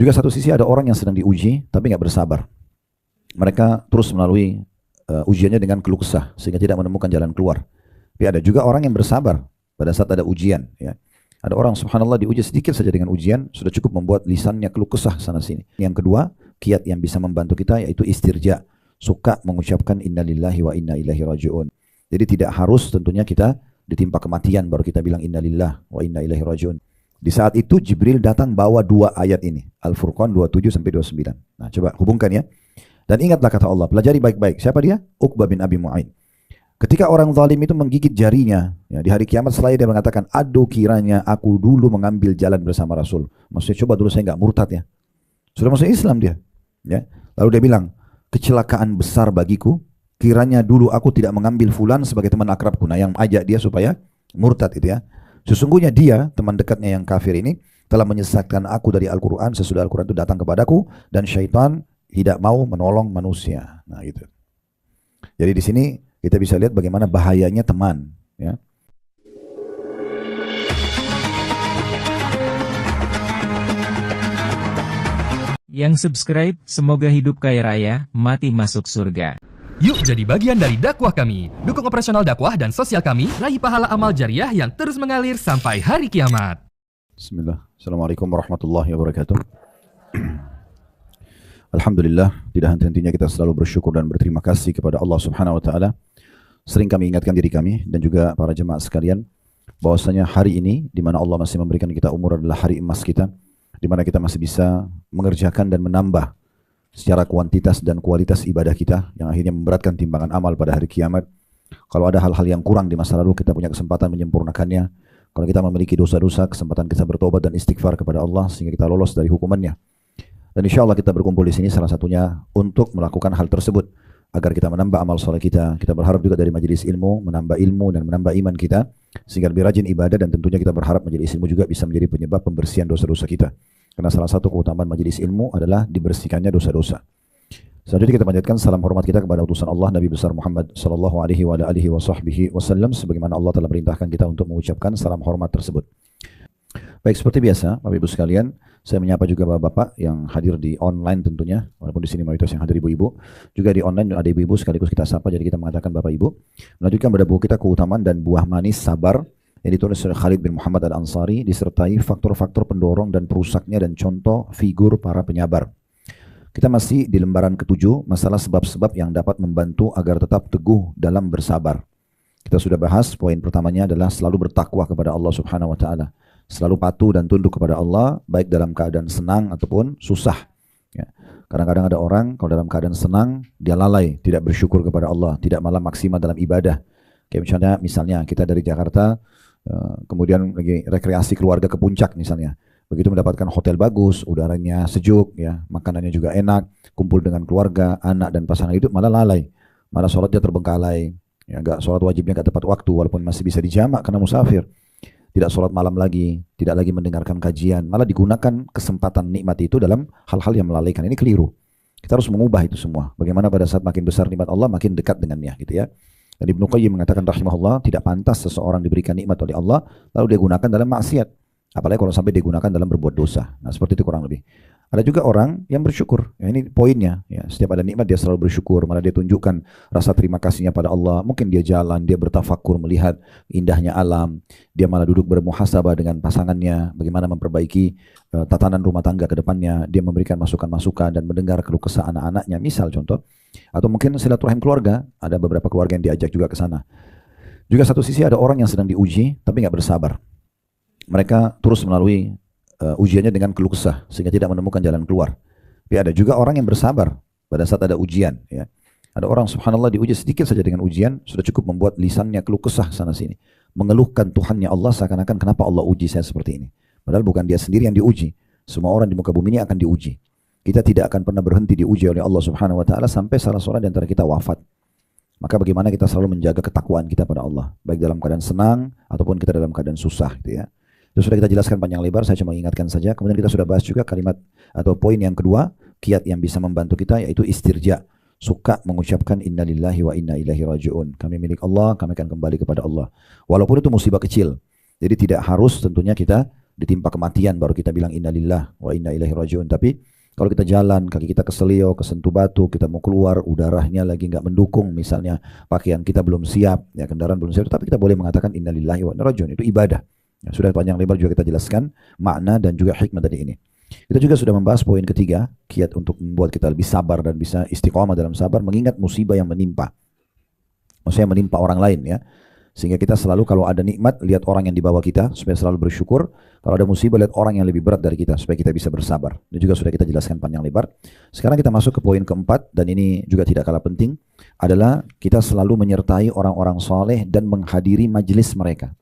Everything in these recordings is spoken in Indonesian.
Juga satu sisi ada orang yang sedang diuji tapi nggak bersabar. Mereka terus melalui ujiannya dengan keluh kesah sehingga tidak menemukan jalan keluar. Tapi ada juga orang yang bersabar pada saat ada ujian. Ya. Ada orang subhanallah diuji sedikit saja dengan ujian sudah cukup membuat lisannya keluh kesah sana sini. Yang kedua, kiat yang bisa membantu kita yaitu istirja, suka mengucapkan innalillahi wa inna ilaihi raji'un. Jadi tidak harus tentunya kita ditimpa kematian baru kita bilang innalillah wa inna ilaihi raji'un. Di saat itu Jibril datang bawa dua ayat ini, Al-Furqan 27 sampai 29. Nah, coba hubungkan ya. Dan ingatlah kata Allah, pelajari baik-baik. Siapa dia? Uqbah bin Abi Mu'aid. Ketika orang zalim itu menggigit jarinya, ya, di hari kiamat setelah dia mengatakan, aduh kiranya aku dulu mengambil jalan bersama Rasul. Maksudnya coba dulu saya nggak murtad ya. Sudah masuk Islam dia. Ya. Lalu dia bilang, kecelakaan besar bagiku, kiranya dulu aku tidak mengambil fulan sebagai teman akrabku. Nah yang ajak dia supaya murtad itu ya. Sesungguhnya dia, teman dekatnya yang kafir ini, telah menyesatkan aku dari Al-Quran sesudah Al-Quran itu datang kepadaku, dan syaitan tidak mau menolong manusia. Nah gitu. Jadi di sini kita bisa lihat bagaimana bahayanya teman. Ya. Yang subscribe, semoga hidup kaya raya, mati masuk surga. Yuk jadi bagian dari dakwah kami. Dukung operasional dakwah dan sosial kami, raih pahala amal jariah yang terus mengalir sampai hari kiamat. Bismillah. Assalamualaikum warahmatullahi wabarakatuh. Alhamdulillah, tidak henti-hentinya kita selalu bersyukur dan berterima kasih kepada Allah Subhanahu wa taala. Sering kami ingatkan diri kami dan juga para jemaah sekalian bahwasanya hari ini di mana Allah masih memberikan kita umur adalah hari emas kita, di mana kita masih bisa mengerjakan dan menambah secara kuantitas dan kualitas ibadah kita yang akhirnya memberatkan timbangan amal pada hari kiamat. Kalau ada hal-hal yang kurang di masa lalu, kita punya kesempatan menyempurnakannya. Kalau kita memiliki dosa-dosa, kesempatan kita bertobat dan istighfar kepada Allah sehingga kita lolos dari hukumannya. Dan insya Allah kita berkumpul di sini salah satunya untuk melakukan hal tersebut agar kita menambah amal soleh kita. Kita berharap juga dari majelis ilmu menambah ilmu dan menambah iman kita sehingga lebih rajin ibadah, dan tentunya kita berharap majelis ilmu juga bisa menjadi penyebab pembersihan dosa-dosa kita. Karena salah satu keutamaan majelis ilmu adalah dibersihkannya dosa-dosa. Selanjutnya kita panjatkan salam hormat kita kepada utusan Allah Nabi besar Muhammad sallallahu alaihi wasallam sebagaimana Allah telah perintahkan kita untuk mengucapkan salam hormat tersebut. Baik, seperti biasa Bapak Ibu sekalian, saya menyapa juga Bapak-bapak yang hadir di online tentunya, walaupun di sini mayoritas yang hadir ibu-ibu. Juga di online ada ibu-ibu sekaligus kita sapa, jadi kita mengatakan Bapak Ibu. Melanjutkan pada buku kita keutamaan dan buah manis sabar yang ditulis oleh Khalid bin Muhammad Al-Ansari, disertai faktor-faktor pendorong dan perusaknya dan contoh figur para penyabar. Kita masih di lembaran ke-7, masalah sebab-sebab yang dapat membantu agar tetap teguh dalam bersabar. Kita sudah bahas poin pertamanya adalah selalu bertakwa kepada Allah Subhanahu wa taala. Selalu patuh dan tunduk kepada Allah baik dalam keadaan senang ataupun susah. Ya. Kadang-kadang ada orang kalau dalam keadaan senang dia lalai, tidak bersyukur kepada Allah, tidak malah maksimal dalam ibadah. Kayak misalnya kita dari Jakarta kemudian lagi rekreasi keluarga ke puncak misalnya. Begitu mendapatkan hotel bagus, udaranya sejuk, ya, makanannya juga enak, kumpul dengan keluarga, anak dan pasangan hidup, malah lalai, malah sholatnya terbengkalai, ya, sholat wajibnya nggak tepat waktu walaupun masih bisa dijamak karena musafir, tidak sholat malam lagi, tidak lagi mendengarkan kajian, malah digunakan kesempatan nikmat itu dalam hal-hal yang melalaikan. Ini keliru. Kita harus mengubah itu semua. Bagaimana pada saat makin besar nikmat Allah, makin dekat dengannya, gitu ya. Dan Ibnu Qayyim mengatakan rahimahullah, tidak pantas seseorang diberikan nikmat oleh Allah lalu dia gunakan dalam maksiat. Apalagi kalau sampai digunakan dalam berbuat dosa. Nah, seperti itu kurang lebih. Ada juga orang yang bersyukur. Ya, ini poinnya. Ya, setiap ada nikmat dia selalu bersyukur. Malah dia tunjukkan rasa terima kasihnya pada Allah. Mungkin dia jalan, dia bertafakur melihat indahnya alam. Dia malah duduk bermuhasabah dengan pasangannya. Bagaimana memperbaiki tatanan rumah tangga ke depannya. Dia memberikan masukan-masukan dan mendengar keluh kesah anak-anaknya. Misal contoh. Atau mungkin silaturahim keluarga. Ada beberapa keluarga yang diajak juga ke sana. Juga satu sisi ada orang yang sedang diuji tapi nggak bersabar. Mereka terus melalui ujiannya dengan keluh kesah sehingga tidak menemukan jalan keluar. Tapi ada juga orang yang bersabar pada saat ada ujian. Ya. Ada orang subhanallah diuji sedikit saja dengan ujian sudah cukup membuat lisannya keluh kesah sana sini, mengeluhkan Tuhannya Allah seakan-akan kenapa Allah uji saya seperti ini. Padahal bukan dia sendiri yang diuji. Semua orang di muka bumi ini akan diuji. Kita tidak akan pernah berhenti diuji oleh Allah Subhanahu Wa Taala sampai salah seorang di antara kita wafat. Maka bagaimana kita selalu menjaga ketakwaan kita pada Allah, baik dalam keadaan senang ataupun kita dalam keadaan susah, gitu ya. Itu sudah kita jelaskan panjang lebar, saya cuma ingatkan saja. Kemudian kita sudah bahas juga kalimat atau poin yang kedua, kiat yang bisa membantu kita yaitu istirja. Suka mengucapkan innalillahi wa inna ilaihi raji'un. Kami milik Allah, kami akan kembali kepada Allah. Walaupun itu musibah kecil. Jadi tidak harus tentunya kita ditimpa kematian baru kita bilang innalillah wa inna ilaihi rajiun. Tapi kalau kita jalan, kaki kita keselio, kesentuh batu, kita mau keluar, udaranya lagi nggak mendukung, misalnya pakaian kita belum siap, ya kendaraan belum siap, tapi kita boleh mengatakan innalillahi wa inna ilaihi rajiun. Itu ibadah. Ya, sudah panjang lebar juga kita jelaskan makna dan juga hikmah dari ini. Kita juga sudah membahas poin ketiga, kiat untuk membuat kita lebih sabar dan bisa istiqomah dalam sabar, mengingat musibah yang menimpa. Maksudnya menimpa orang lain ya. Sehingga kita selalu kalau ada nikmat, lihat orang yang di bawah kita, supaya selalu bersyukur. Kalau ada musibah, lihat orang yang lebih berat dari kita, supaya kita bisa bersabar. Ini juga sudah kita jelaskan panjang lebar. Sekarang kita masuk ke poin keempat, dan ini juga tidak kalah penting, adalah kita selalu menyertai orang-orang soleh dan menghadiri majelis mereka.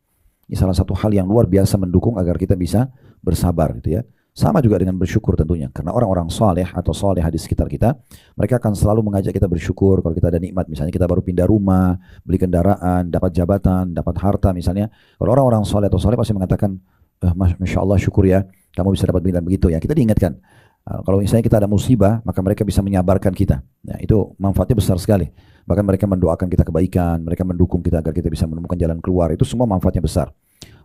Ini salah satu hal yang luar biasa mendukung agar kita bisa bersabar gitu ya. Sama juga dengan bersyukur tentunya, karena orang-orang soleh atau solehah di sekitar kita, mereka akan selalu mengajak kita bersyukur kalau kita ada nikmat. Misalnya kita baru pindah rumah, beli kendaraan, dapat jabatan, dapat harta misalnya. Kalau orang-orang soleh atau soleh pasti mengatakan, Masya Allah syukur ya, kamu bisa dapat bilang begitu ya. Kita diingatkan, kalau misalnya kita ada musibah, maka mereka bisa menyabarkan kita. Nah, itu manfaatnya besar sekali. Bahkan mereka mendoakan kita kebaikan, mereka mendukung kita agar kita bisa menemukan jalan keluar. Itu semua manfaatnya besar.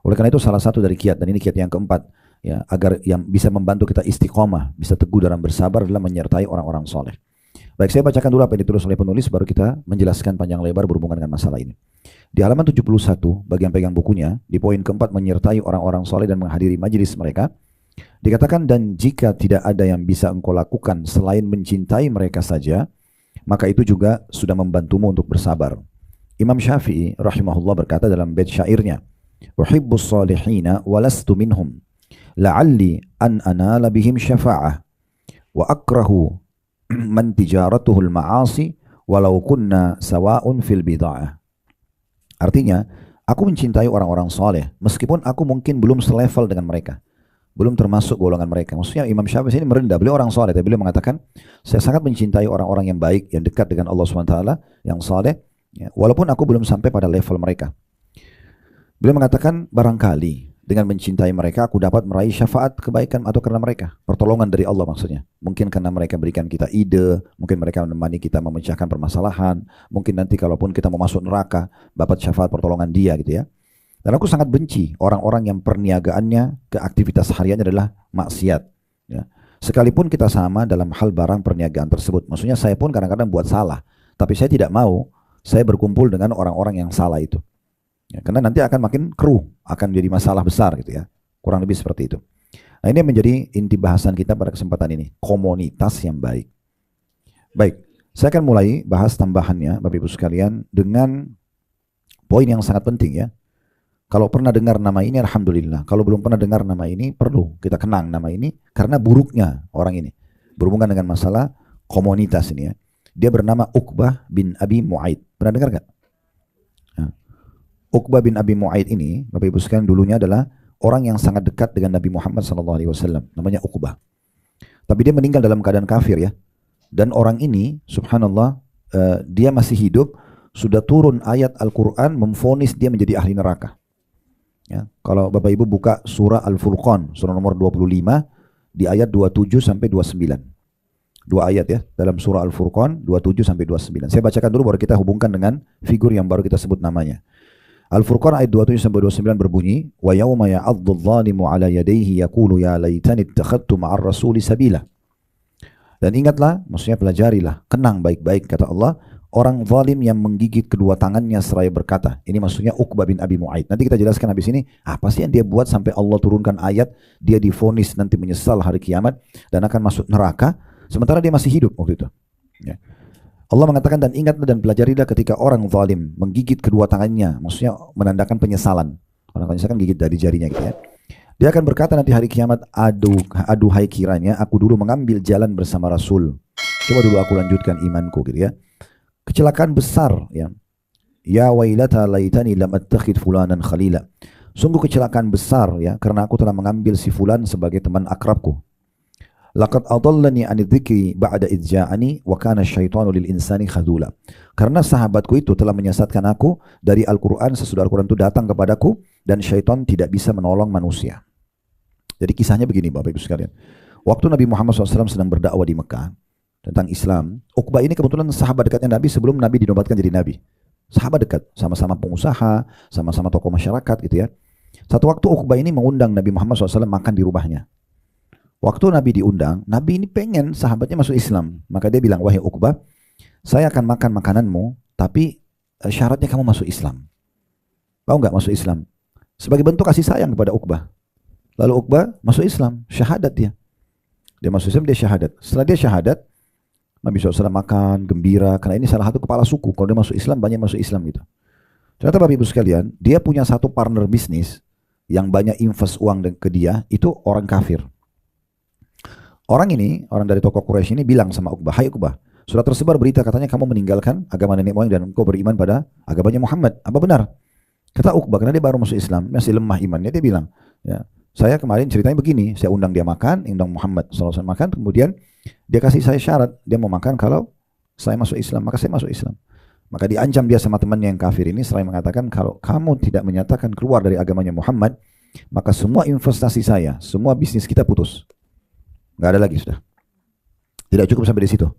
Oleh karena itu salah satu dari kiat, dan ini kiat yang keempat, ya, agar yang bisa membantu kita istiqomah, bisa teguh dalam bersabar adalah menyertai orang-orang soleh. Baik, saya bacakan dulu apa yang ditulis oleh penulis, baru kita menjelaskan panjang lebar berhubungan dengan masalah ini. Di halaman 71, bagi yang pegang bukunya, di poin keempat, menyertai orang-orang soleh dan menghadiri majelis mereka, dikatakan, dan jika tidak ada yang bisa engkau lakukan selain mencintai mereka saja, maka itu juga sudah membantumu untuk bersabar. Imam Syafi'i rahimahullah berkata dalam bait syairnya, uhibbus salihina walastu minhum, la'alli an anala bihim syafa'ah, wa akrahu man tijaratuhul ma'asi walau kunna sawa'un fil bida'ah. Artinya, aku mencintai orang-orang soleh meskipun aku mungkin belum selevel dengan mereka, belum termasuk golongan mereka. Maksudnya Imam Syafi'i ini merendah, beliau orang soleh, tapi beliau mengatakan, saya sangat mencintai orang-orang yang baik, yang dekat dengan Allah SWT, yang soleh, ya, walaupun aku belum sampai pada level mereka. Beliau mengatakan, barangkali dengan mencintai mereka aku dapat meraih syafaat kebaikan atau karena mereka, pertolongan dari Allah maksudnya. Mungkin karena mereka berikan kita ide, mungkin mereka menemani kita memecahkan permasalahan, mungkin nanti kalaupun kita mau masuk neraka, dapat syafaat pertolongan dia gitu ya. Dan aku sangat benci orang-orang yang perniagaannya ke aktivitas hariannya adalah maksiat. Ya. Sekalipun kita sama dalam hal barang perniagaan tersebut, maksudnya saya pun kadang-kadang buat salah, tapi saya tidak mau saya berkumpul dengan orang-orang yang salah itu. Ya, karena nanti akan makin keruh, akan jadi masalah besar gitu ya. Kurang lebih seperti itu. Nah, ini menjadi inti bahasan kita pada kesempatan ini, komunitas yang baik. Baik, saya akan mulai bahas tambahannya Bapak Ibu sekalian dengan poin yang sangat penting ya. Kalau pernah dengar nama ini alhamdulillah. Kalau belum pernah dengar nama ini, perlu kita kenang nama ini karena buruknya orang ini berhubungan dengan masalah komunitas ini ya. Dia bernama Uqbah bin Abi Mu'aid. Pernah dengar gak? Uqbah bin Abi Mu'aid ini, Bapak Ibu sekalian, dulunya adalah orang yang sangat dekat dengan Nabi Muhammad SAW. Namanya Uqbah. Tapi dia meninggal dalam keadaan kafir ya. Dan orang ini, subhanallah, dia masih hidup, sudah turun ayat Al-Quran memvonis dia menjadi ahli neraka. Ya, kalau Bapak Ibu buka surah Al-Furqan, surah nomor 25, di ayat 27 sampai 29. Dua ayat ya, dalam surah Al-Furqan, 27 sampai 29. Saya bacakan dulu baru kita hubungkan dengan figur yang baru kita sebut namanya. Al-Furqan ayat 27 sampai 29 berbunyi, wa yauma ya'adhdhu adh-dhalimu 'ala yadayhi yaqulu ya laitani ittakhadtu ma'ar rasuli sabila. Dan ingatlah, maksudnya pelajarilah, kenang baik-baik kata Allah, orang zalim yang menggigit kedua tangannya seraya berkata. Ini maksudnya Uqbah bin Abi Mu'aid. Nanti kita jelaskan habis ini apa sih yang dia buat sampai Allah turunkan ayat dia divonis nanti menyesal hari kiamat dan akan masuk neraka sementara dia masih hidup waktu itu. Ya. Allah mengatakan, dan ingatlah dan pelajarilah ketika orang zalim menggigit kedua tangannya, maksudnya menandakan penyesalan. Orang penyesalan gigit dari jarinya gitu ya. Dia akan berkata nanti hari kiamat, aduhai kiranya aku dulu mengambil jalan bersama Rasul. Coba dulu aku lanjutkan imanku gitu ya. Kecelakaan besar ya. Ya wailata laitani lam attakhid fulanan khalila. Sungguh kecelakaan besar ya, karena aku telah mengambil si fulan sebagai teman akrabku. Laqad adallani 'ani dzikri ba'da idh ja'ani wa kana asyaitanu lil insani khadula. Karena sahabatku itu telah menyesatkan aku dari Al-Qur'an sesudah Al-Qur'an itu datang kepadaku dan syaitan tidak bisa menolong manusia. Jadi kisahnya begini Bapak Ibu sekalian. Waktu Nabi Muhammad SAW sedang berdakwah di Mekah tentang Islam, Uqbah ini kebetulan sahabat dekatnya Nabi sebelum Nabi dinobatkan jadi Nabi. Sahabat dekat, sama-sama pengusaha, sama-sama tokoh masyarakat gitu ya. Satu waktu Uqbah ini mengundang Nabi Muhammad SAW makan di rumahnya. Waktu Nabi diundang, Nabi ini pengen sahabatnya masuk Islam. Maka dia bilang, wahai Uqbah, saya akan makan makananmu, tapi syaratnya kamu masuk Islam. Mau nggak masuk Islam? Sebagai bentuk kasih sayang kepada Uqbah. Lalu Uqbah masuk Islam, syahadat dia. Dia masuk Islam, dia syahadat. Setelah dia syahadat, Nabi SAW makan, gembira, karena ini salah satu kepala suku. Kalau dia masuk Islam, banyak masuk Islam gitu. Ternyata Bapak Ibu sekalian, dia punya satu partner bisnis yang banyak invest uang ke dia, itu orang kafir. Orang ini, orang dari tokoh Quraisy ini bilang sama Uqbah, hai Uqbah, sudah tersebar berita katanya kamu meninggalkan agama nenek moyang dan engkau beriman pada agamanya Muhammad. Apa benar? Kata Uqbah, karena dia baru masuk Islam, masih lemah imannya, dia bilang, ya, saya kemarin ceritanya begini, saya undang dia makan, undang Muhammad SAW makan, kemudian dia kasih saya syarat, dia mau makan kalau saya masuk Islam, maka saya masuk Islam. Maka diancam dia sama temannya yang kafir ini, selain mengatakan kalau kamu tidak menyatakan keluar dari agamanya Muhammad, maka semua investasi saya, semua bisnis kita putus. Nggak ada lagi sudah. Tidak cukup sampai di situ.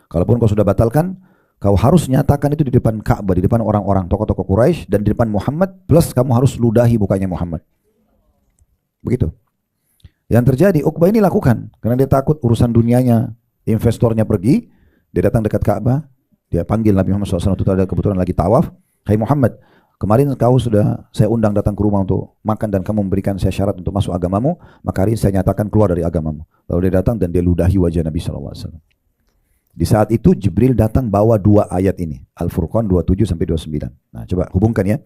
Kalaupun kau sudah batalkan, kau harus nyatakan itu di depan Ka'bah, di depan orang-orang tokoh-tokoh Quraisy dan di depan Muhammad, plus kamu harus ludahi mukanya Muhammad. Begitu. Yang terjadi, Uqbah ini lakukan karena dia takut urusan dunianya, investornya pergi, dia datang dekat Ka'bah. Dia panggil Nabi Muhammad SAW, itu ada kebetulan lagi tawaf. Hai Muhammad, kemarin kau sudah saya undang datang ke rumah untuk makan dan kamu memberikan saya syarat untuk masuk agamamu, maka hari ini saya nyatakan keluar dari agamamu. Lalu dia datang dan dia ludahi wajah Nabi SAW. Di saat itu Jibril datang bawa dua ayat ini, Al-Furqan 27-29. Nah coba hubungkan ya.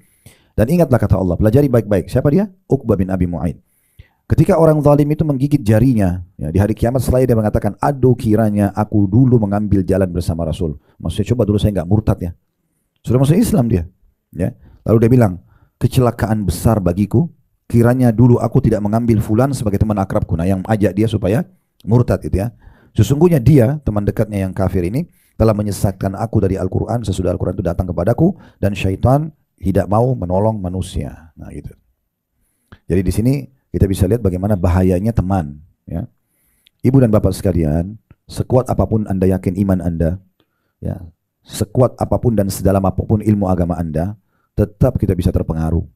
Dan ingatlah kata Allah, pelajari baik-baik. Siapa dia? Uqbah bin Abi Mu'aid. Ketika orang zalim itu menggigit jarinya, ya, di hari kiamat setelah dia mengatakan, aduh kiranya aku dulu mengambil jalan bersama Rasul. Maksudnya coba dulu saya nggak murtad ya. Sudah masuk Islam dia. Ya. Lalu dia bilang, kecelakaan besar bagiku, kiranya dulu aku tidak mengambil fulan sebagai teman akrabku. Nah yang ajak dia supaya murtad itu ya. Sesungguhnya dia, teman dekatnya yang kafir ini, telah menyesatkan aku dari Al-Quran sesudah Al-Quran itu datang kepadaku, dan syaitan tidak mau menolong manusia. Nah gitu. Jadi di sini kita bisa lihat bagaimana bahayanya teman. Ya. Ibu dan bapak sekalian, sekuat apapun anda yakin iman anda, ya, sekuat apapun dan sedalam apapun ilmu agama anda, tetap kita bisa terpengaruh.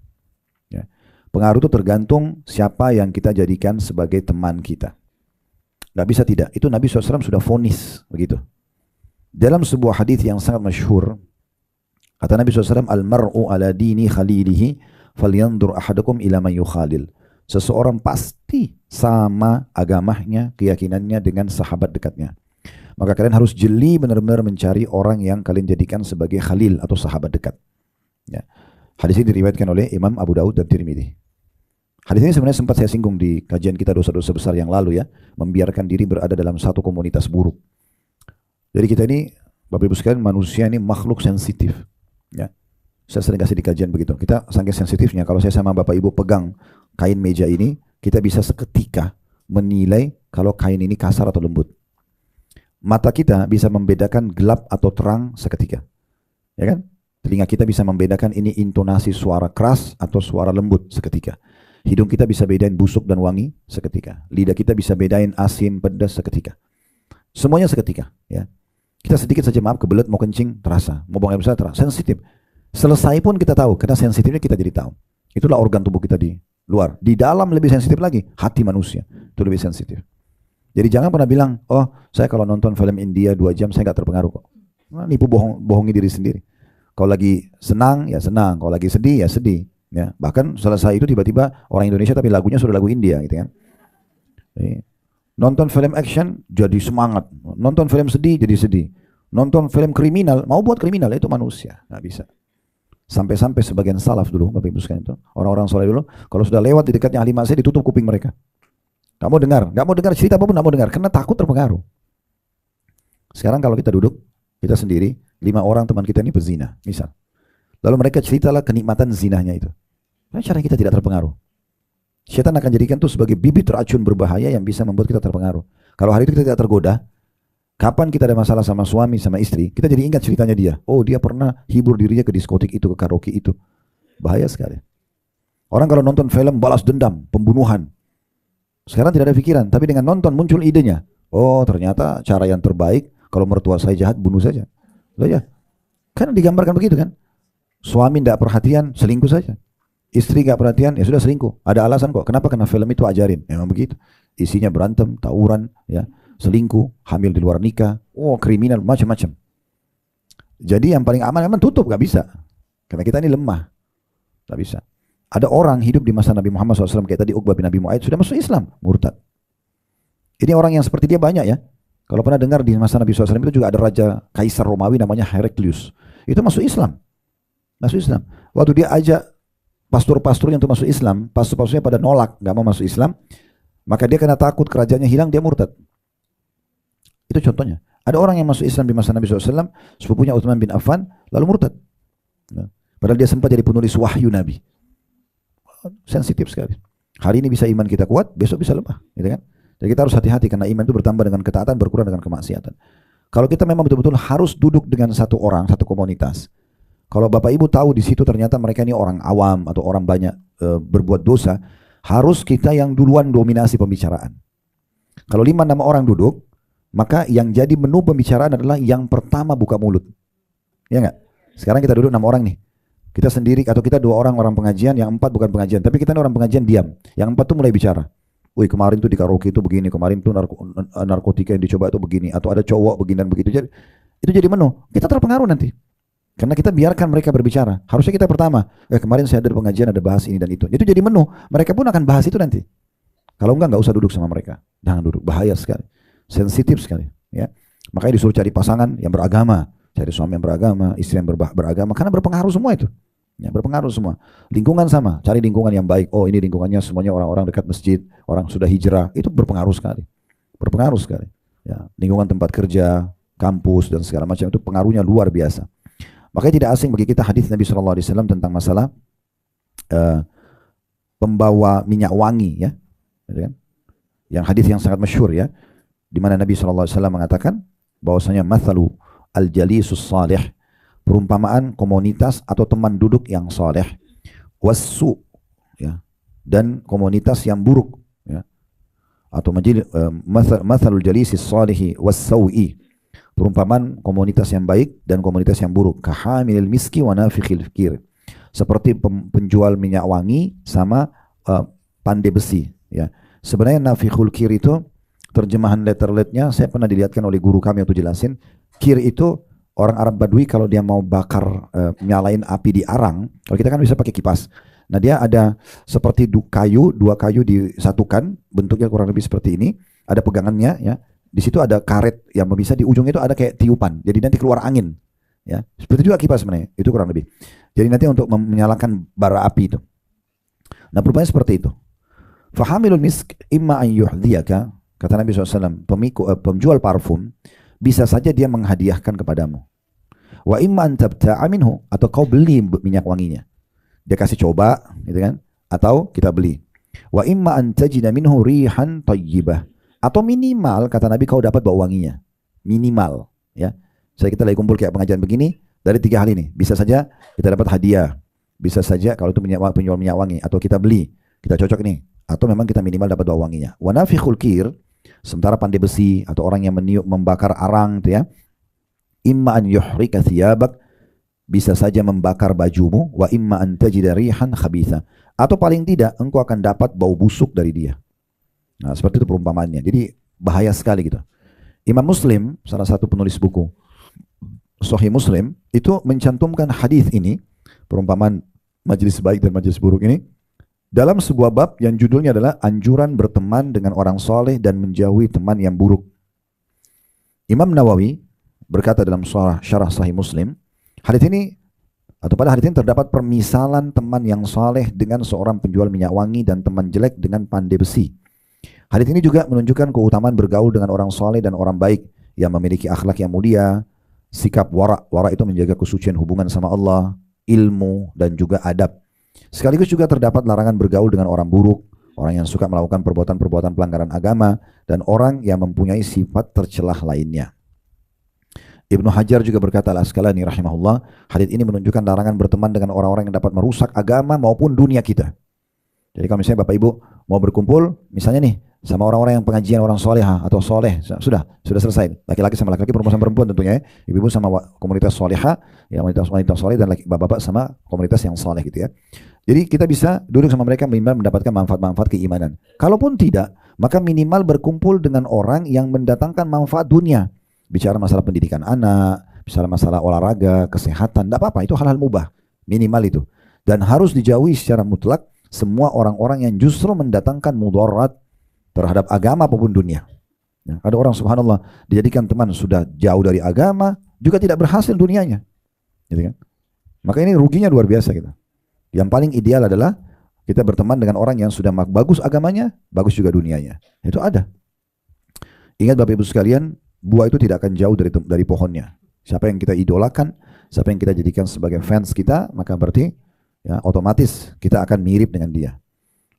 Ya. Pengaruh itu tergantung siapa yang kita jadikan sebagai teman kita. Gak bisa tidak. Itu Nabi SAW sudah vonis begitu. Dalam sebuah hadis yang sangat masyhur, kata Nabi SAW, al-mar'u ala dini khalilihi falyandur ahadukum ila man yukhalil. Seseorang pasti sama agamanya, keyakinannya dengan sahabat dekatnya. Maka kalian harus jeli benar-benar mencari orang yang kalian jadikan sebagai khalil atau sahabat dekat. Ya. Hadis ini diriwayatkan oleh Imam Abu Daud dan Tirmidzi. Hadis ini sebenarnya sempat saya singgung di kajian kita dosa-dosa besar yang lalu ya, membiarkan diri berada dalam satu komunitas buruk. Jadi kita ini, Bapak Ibu sekalian, manusia ini makhluk sensitif. Ya. Saya sering kasih di kajian begitu. Kita saking sensitifnya, kalau saya sama Bapak Ibu pegang kain meja ini, kita bisa seketika menilai kalau kain ini kasar atau lembut. Mata kita bisa membedakan gelap atau terang seketika. Ya kan? Telinga kita bisa membedakan ini intonasi suara keras atau suara lembut seketika. Hidung kita bisa bedain busuk dan wangi seketika. Lidah kita bisa bedain asin, pedas seketika. Semuanya seketika. Ya. Kita sedikit saja maaf kebelet mau kencing terasa, mau buang air besar terasa, sensitif. Selesai pun kita tahu, karena sensitifnya kita jadi tahu. Itulah organ tubuh kita di luar. Di dalam lebih sensitif lagi, hati manusia itu lebih sensitif. Jadi jangan pernah bilang, oh saya kalau nonton film India 2 jam saya nggak terpengaruh kok. Nah, nipu bohongi diri sendiri. Kalau lagi senang ya senang, kalau lagi sedih ya sedih. Ya, bahkan selesai itu tiba-tiba orang Indonesia tapi lagunya sudah lagu India gitu kan. Nonton film action jadi semangat, nonton film sedih jadi sedih, nonton film kriminal mau buat kriminal, itu manusia nggak bisa. Sampai-sampai sebagian salaf dulu, Bapak Ibu sekalian itu, orang-orang soleh dulu, kalau sudah lewat di dekatnya ahli maksiat ditutup kuping mereka. Nggak mau dengar cerita apapun, nggak mau dengar karena takut terpengaruh. Sekarang kalau kita duduk, kita sendiri, 5 orang teman kita ini berzina, misal. Lalu mereka ceritalah kenikmatan zinahnya itu. Nah, cara kita tidak terpengaruh. Syaitan akan jadikan itu sebagai bibit racun berbahaya yang bisa membuat kita terpengaruh. Kalau hari itu kita tidak tergoda, kapan kita ada masalah sama suami, sama istri, kita jadi ingat ceritanya dia. Oh, dia pernah hibur dirinya ke diskotik itu, ke karaoke itu. Bahaya sekali. Orang kalau nonton film balas dendam, pembunuhan. Sekarang tidak ada pikiran, tapi dengan nonton muncul idenya. Oh, ternyata cara yang terbaik kalau mertua saya jahat, bunuh saja. Loh ya. Kan digambarkan begitu kan. Suami tidak perhatian, selingkuh saja. Istri nggak perhatian, ya sudah selingkuh. Ada alasan kok. Kenapa? Karena film itu ajarin. Memang begitu. Isinya berantem, tawuran, ya, selingkuh, hamil di luar nikah, kriminal, macam-macam. Jadi yang paling aman memang tutup, nggak bisa. Karena kita ini lemah, nggak bisa. Ada orang hidup di masa Nabi Muhammad SAW kayak tadi Uqbah bin Abi Mu'aid sudah masuk Islam, murtad. Ini orang yang seperti dia banyak ya. Kalau pernah dengar di masa Nabi SAW itu juga ada raja kaisar Romawi namanya Heraklius. Itu masuk Islam. Masuk Islam. Waktu dia ajak pastor-pastornya untuk masuk Islam, pastor-pastornya pada nolak, nggak mau masuk Islam, maka dia karena takut kerajaannya hilang, dia murtad. Itu contohnya. Ada orang yang masuk Islam di masa Nabi SAW, sepupunya Utsman bin Affan, lalu murtad. Padahal dia sempat jadi penulis wahyu Nabi. Sensitif sekali. Hari ini bisa iman kita kuat, besok bisa lemah, gitu kan? Jadi kita harus hati-hati karena iman itu bertambah dengan ketaatan, berkurang dengan kemaksiatan. Kalau kita memang betul-betul harus duduk dengan satu orang, satu komunitas. Kalau Bapak Ibu tahu di situ ternyata mereka ini orang awam atau orang banyak berbuat dosa, harus kita yang duluan dominasi pembicaraan. Kalau 5-6 orang duduk, maka yang jadi menu pembicaraan adalah yang pertama buka mulut. Ya enggak? Sekarang kita duduk 6 orang nih. Kita sendiri atau kita 2 orang pengajian, yang 4 bukan pengajian, tapi kita ini orang pengajian diam. Yang 4 tuh mulai bicara. Wih, kemarin tuh di karaoke itu begini, kemarin tuh narkotika yang dicoba itu begini, atau ada cowok begini dan begitu. Jadi itu jadi menu. Kita terpengaruh nanti. Karena kita biarkan mereka berbicara. Harusnya kita pertama, kemarin saya ada di pengajian ada bahas ini dan itu. Itu jadi menu. Mereka pun akan bahas itu nanti. Kalau enggak usah duduk sama mereka. Jangan duduk, bahaya sekali. Sensitif sekali, ya. Makanya disuruh cari pasangan yang beragama, cari suami yang beragama, istri yang beragama, karena berpengaruh semua itu. Ya, berpengaruh semua. Lingkungan sama, cari lingkungan yang baik. Oh, ini lingkungannya semuanya orang-orang dekat masjid, orang sudah hijrah, itu berpengaruh sekali. Berpengaruh sekali. Ya, lingkungan tempat kerja, kampus dan segala macam itu pengaruhnya luar biasa. Makanya tidak asing bagi kita hadis Nabi SAW tentang masalah pembawa minyak wangi, ya. Gitu kan? Yang hadis yang sangat masyhur, ya, di mana Nabi SAW mengatakan bahwasanya mathalu al-jalisus salih, perumpamaan komunitas atau teman duduk yang saleh, wassu, ya, dan komunitas yang buruk, ya, atau mathalul jalisis salihi wassawi, perumpamaan komunitas yang baik dan komunitas yang buruk, kahamilil miski wa nafikhil kir, seperti penjual minyak wangi sama pandai besi, ya. Sebenarnya nafikhul kir itu terjemahan letter-letternya saya pernah dilihatkan oleh guru kami untuk jelasin. Kir itu orang Arab Badui kalau dia mau bakar, nyalain api di arang, kalau kita kan bisa pakai kipas. Nah, dia ada seperti dua kayu disatukan, bentuknya kurang lebih seperti ini, ada pegangannya, ya. Di situ ada karet yang bisa di ujung itu ada kayak tiupan, jadi nanti keluar angin, ya. Seperti juga kipas sebenarnya, itu kurang lebih. Jadi nanti untuk menyalakan bara api itu. Nah, perubahannya seperti itu. Fahamilul misk imma an yuhdiyaka, kata Nabi SAW, penjual parfum bisa saja dia menghadiahkan kepadamu. Wa imma an tabta'a minhu, atau kau beli minyak wanginya. Dia kasih coba, gitu kan? Atau kita beli. Wa imma an tajida minhu rihan tayyibah, atau minimal kata Nabi kau dapat bau wanginya. Minimal, ya. Saya kita lagi kumpul kayak pengajian begini, dari 3 hal ini bisa saja kita dapat hadiah. Bisa saja kalau itu penjual minyak wangi, atau kita beli, kita cocok nih, atau memang kita minimal dapat bau wanginya. Wa nafikhul kir, sementara pandai besi atau orang yang meniup membakar arang, itu ya, imma an yuhrika thiyabak, bisa saja membakar bajumu, wa imma an tajida rihan khabitha, atau paling tidak engkau akan dapat bau busuk dari dia. Nah, seperti itu perumpamaannya. Jadi bahaya sekali gitu. Imam Muslim, salah satu penulis buku Sahih Muslim, itu mencantumkan hadis ini, perumpamaan majelis baik dan majelis buruk ini, dalam sebuah bab yang judulnya adalah anjuran berteman dengan orang soleh dan menjauhi teman yang buruk. Imam Nawawi berkata dalam syarah Sahih Muslim, hadis ini atau pada hadis ini terdapat permisalan teman yang soleh dengan seorang penjual minyak wangi dan teman jelek dengan pandai besi. Hadis ini juga menunjukkan keutamaan bergaul dengan orang soleh dan orang baik yang memiliki akhlak yang mulia, sikap wara. Wara itu menjaga kesucian hubungan sama Allah, ilmu dan juga adab. Sekaligus juga terdapat larangan bergaul dengan orang buruk, orang yang suka melakukan perbuatan-perbuatan pelanggaran agama, dan orang yang mempunyai sifat tercelah lainnya. Ibnu Hajar juga berkata al-Asqalani rahimahullah, hadits ini menunjukkan larangan berteman dengan orang-orang yang dapat merusak agama maupun dunia kita. Jadi kalau misalnya Bapak Ibu mau berkumpul, misalnya nih sama orang-orang yang pengajian orang soleha atau soleh, sudah selesai. Laki-laki sama laki-laki, perempuan sama perempuan tentunya ya. Ibu-ibu sama komunitas soleha, ya wanita soleh, dan bapak-bapak sama komunitas yang soleh gitu ya. Jadi kita bisa duduk sama mereka minimal mendapatkan manfaat-manfaat keimanan. Kalaupun tidak, maka minimal berkumpul dengan orang yang mendatangkan manfaat dunia. Bicara masalah pendidikan anak, bicara masalah olahraga, kesehatan, tidak apa-apa, itu hal-hal mubah. Minimal itu. Dan harus dijauhi secara mutlak semua orang-orang yang justru mendatangkan mudarat terhadap agama apapun dunia. Ya, ada orang subhanallah dijadikan teman sudah jauh dari agama juga tidak berhasil dunianya, gitu kan? Maka ini ruginya luar biasa kita. Yang paling ideal adalah kita berteman dengan orang yang sudah bagus agamanya, bagus juga dunianya. Itu ada. Ingat Bapak Ibu sekalian, buah itu tidak akan jauh dari pohonnya. Siapa yang kita idolakan, siapa yang kita jadikan sebagai fans kita, maka berarti ya otomatis kita akan mirip dengan dia.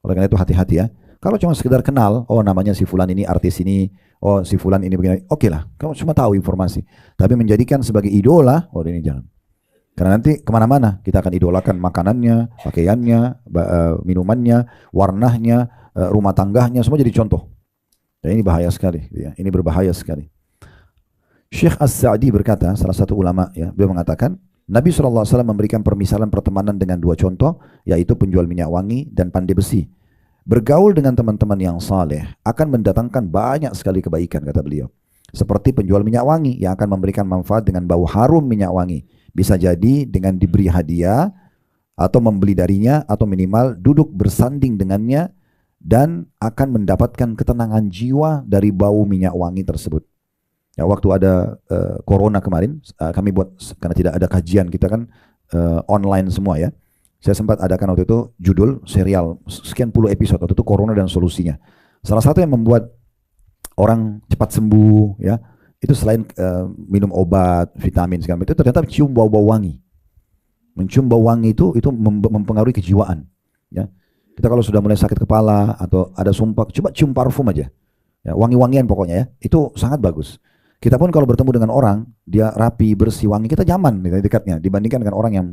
Oleh karena itu hati-hati ya. Kalau cuma sekedar kenal, oh namanya si fulan ini artis ini, oh si fulan ini begini, oke lah, kamu cuma tahu informasi. Tapi menjadikan sebagai idola, oh ini jangan. Karena nanti kemana-mana kita akan idolakan makanannya, pakaiannya, minumannya, warnanya, rumah tangganya, semua jadi contoh. Dan ini bahaya sekali, ya. Ini berbahaya sekali. Syekh As-Sa'di berkata, salah satu ulama, ya, beliau mengatakan, Nabi SAW memberikan permisalan pertemanan dengan dua contoh, yaitu penjual minyak wangi dan pandai besi. Bergaul dengan teman-teman yang saleh akan mendatangkan banyak sekali kebaikan, kata beliau. Seperti penjual minyak wangi yang akan memberikan manfaat dengan bau harum minyak wangi. Bisa jadi dengan diberi hadiah, atau membeli darinya, atau minimal duduk bersanding dengannya, dan akan mendapatkan ketenangan jiwa dari bau minyak wangi tersebut. Ya, waktu ada corona kemarin, kami buat, karena tidak ada kajian, kita kan online semua ya. Saya sempat adakan waktu itu judul serial, sekian puluh episode, waktu itu corona dan solusinya. Salah satu yang membuat orang cepat sembuh ya, itu selain minum obat, vitamin segala macam, itu ternyata cium bau-bau wangi. Mencium bau wangi itu mempengaruhi kejiwaan. Ya. Kita kalau sudah mulai sakit kepala atau ada sumpah, coba cium parfum aja. Ya, wangi-wangian pokoknya ya, itu sangat bagus. Kita pun kalau bertemu dengan orang, dia rapi, bersih, wangi, kita nyaman dekatnya dibandingkan dengan orang yang